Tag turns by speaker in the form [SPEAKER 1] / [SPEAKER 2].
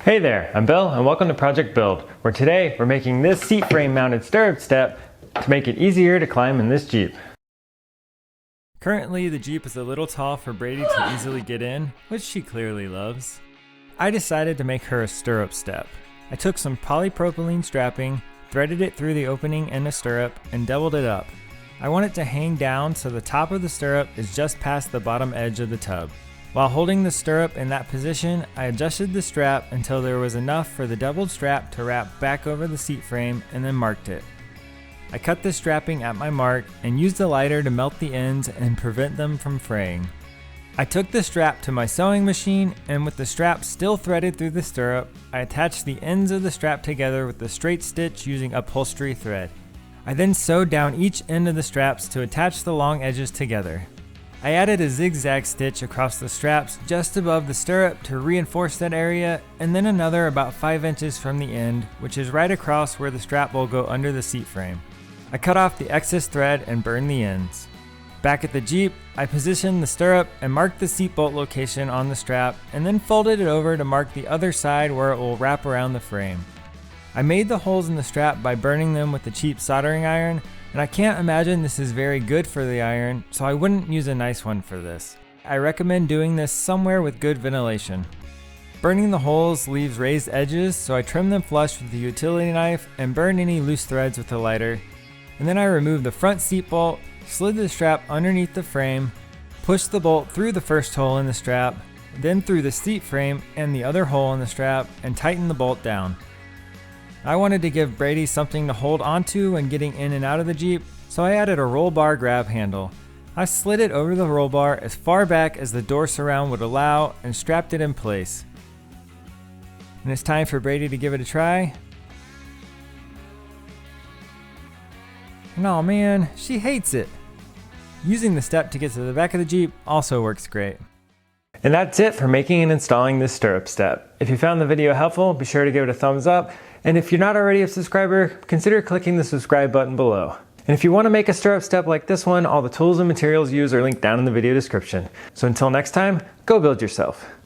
[SPEAKER 1] Hey there, I'm Bill and welcome to Project Build, where today we're making this seat frame mounted stirrup step to make it easier to climb in this Jeep. Currently the Jeep is a little tall for Brady to easily get in, which she clearly loves. I decided to make her a stirrup step. I took some polypropylene strapping, threaded it through the opening in the stirrup, and doubled it up. I want it to hang down so the top of the stirrup is just past the bottom edge of the tub. While holding the stirrup in that position, I adjusted the strap until there was enough for the doubled strap to wrap back over the seat frame and then marked it. I cut the strapping at my mark and used a lighter to melt the ends and prevent them from fraying. I took the strap to my sewing machine, and with the strap still threaded through the stirrup, I attached the ends of the strap together with the straight stitch using upholstery thread. I then sewed down each end of the straps to attach the long edges together. I added a zigzag stitch across the straps just above the stirrup to reinforce that area, and then another about 5 inches from the end, which is right across where the strap will go under the seat frame. I cut off the excess thread and burned the ends. Back at the Jeep, I positioned the stirrup and marked the seat bolt location on the strap, and then folded it over to mark the other side where it will wrap around the frame. I made the holes in the strap by burning them with a cheap soldering iron, and I can't imagine this is very good for the iron, so I wouldn't use a nice one for this. I recommend doing this somewhere with good ventilation. Burning the holes leaves raised edges, so I trim them flush with the utility knife and burn any loose threads with a lighter. And then I removed the front seat bolt, slid the strap underneath the frame, pushed the bolt through the first hole in the strap, then through the seat frame and the other hole in the strap, and tightened the bolt down. I wanted to give Brady something to hold onto when getting in and out of the Jeep, so I added a roll bar grab handle. I slid it over the roll bar as far back as the door surround would allow and strapped it in place. And it's time for Brady to give it a try. And oh man, she hates it. Using the step to get to the back of the Jeep also works great. And that's it for making and installing this stirrup step. If you found the video helpful, be sure to give it a thumbs up. And if you're not already a subscriber, consider clicking the subscribe button below. And if you want to make a stirrup step like this one, all the tools and materials used are linked down in the video description. So until next time, go build yourself.